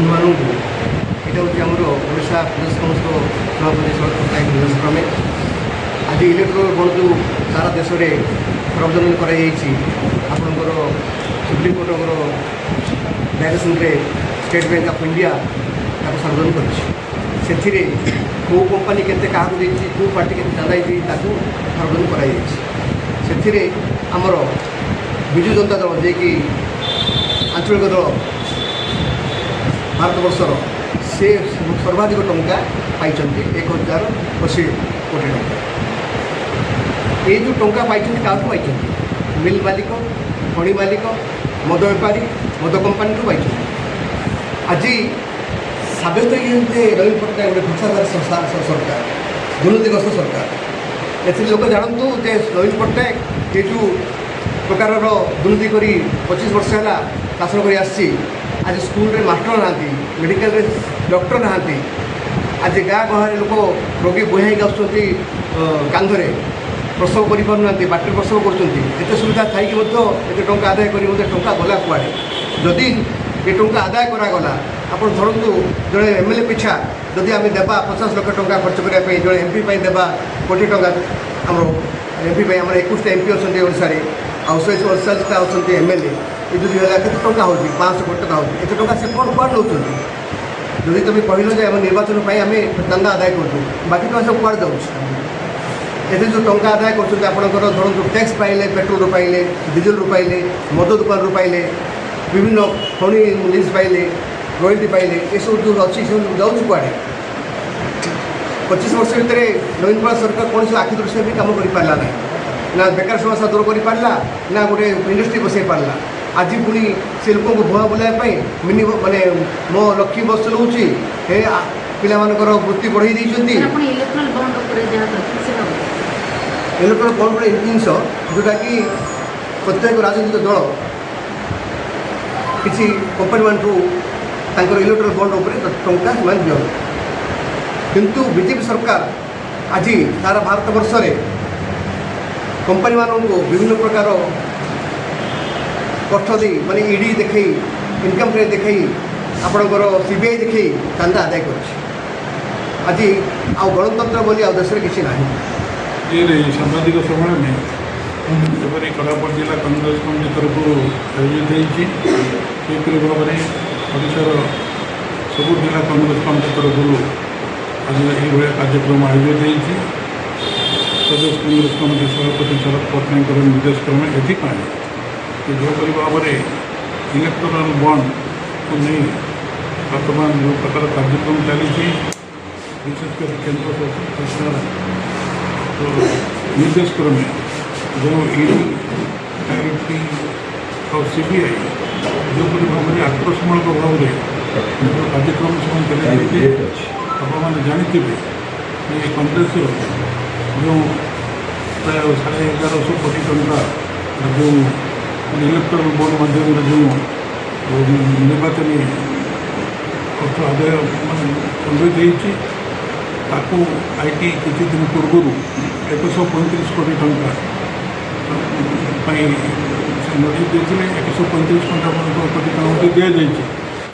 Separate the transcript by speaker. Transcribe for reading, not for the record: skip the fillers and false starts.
Speaker 1: बंधु मानू यहाँ हूँ आमर ओडा प्रदेश कांग्रेस सभापति शरद पट्टनायक निर्देश क्रमे आज इलेक्ट्रोल बंड जो सारा देश में सार्वजनिक कर सुप्रीम कोर्टर direction state bank of India सार्वजनिक कर कौ कंपानी केते क्या कौ पार्टी के चांदा सार्वजनिक कर आमर विजु जनता दल जे कि आंचलिक दल भारत वर्षर से सर्वाधिक टंका पाई 1080 कोटी टंका ये जो टंका पाई क्या पाई मिल मालिक खଣି मालिक मद बेपारी मद कंपानी को पाई आज सब्यस्त नवीन पट्टनायक गोटे भ्रष्टाचार सरकार दुर्नीतिग्रस्त सरकार ए लोक जानतु जे नवीन पट्टनायक ये जो प्रकार दुर्नीति कर 25 वर्ष है शासन कर आज स्कूल रे मास्टर ना मेडिकल डॉक्टर ना आज गाँ गहरे लोक रोगी बोहाई आसुँच कांधरे प्रसव कर बाटे प्रसव करते सुविधा थी एत टा आदाय कर टा गला कुआड़े जदि ये टा आदाय करागला आप धरतु जड़े एमएलए पिछा जदि आम देवा 50 लाख टंका खर्च करने जो एमपी देवा कोटी टंका आम एमपी आम 21 एमपी अच्छा ओडार आशाटा अच्छा एमएलए ये जो 2000 केत टा हो 500 कोटी टका हो एत टा से कौन कुआड़ नौ जदि तुम कहल जे आम निर्वाचन आम चंदा आदाय कर बाकी टका सब कुआड़ जाऊँ ये जो टंका आदाय कर धरतु टैक्स पाइले पेट्रोल पाइले डीजेल पाइले मद दुकान पाइले विभिन्न खଣି लिज पाइले रॉयल्टी पाइले ये सब जो अच्छी सब जाऊँ कुआड़े 25 वर्ष भितर नवीन पट्टनायक सरकार कौन से आखि दृश्य भी कम कर पारा ना ना बेकार समस्या दूर कर पारा ना गोटे इंडस्ट्री बसई पारा आज पुणी से लोक भुआ बुलाई मिनि माने मो लक्ष्मी बस चलाऊँगी हे पिलामानकर वृत्ति बढ़ई देइछन्ती
Speaker 2: इलेक्ट्रोल
Speaker 1: बंड गोटे जिनस जोटा कि प्रत्येक राजनीतिक दल किसी कंपानी मान इलेक्ट्रोल बंड उपर टंका से दिखते किंतु बीजेपी सरकार आज सारा भारत वर्ष में कंपानी मान को विभिन्न प्रकार कष्ट दे माने ईडी देखई इनकम टैक्स देखई आपणकर सीबीआई देखई चांदा आदाय कर आज आ गणतंत्र बोली आ देश में किसी ना
Speaker 3: ये सांबादिक सम्मेलन जपरी कोल्हापुर जिला कांग्रेस कमिटी तरफ आयोजित होपरी भाव में ओडार सबू जिला कांग्रेस कमिटी तरफ आज ये कार्यक्रम आयोजित होती प्रदेश कांग्रेस कमिटी सभापति शरद पट्टनायक निर्देश क्रमे एथपाई जोपरी भाव में इलेक्टोराल बंड को नहीं वर्तमान जो प्रकार कार्यक्रम चली विशेषकर केंद्र सरकार निर्देश क्रमे जो ईडी आईटी और सीबीआई जोपरी भाव में आक्रोशमूलक भाव में जो कार्यक्रम सब चलते आप जानते ये कांग्रेस जो प्राय 1150 कोटी टंका जो इलेक्ट्रोल बंड माध्यम जो निर्वाचन अर्थ आदाय संग्रहित आईटी किसी दिन पूर्व 135 कोटी टंका नोटिस देते 135 कोटी टंका दि जाए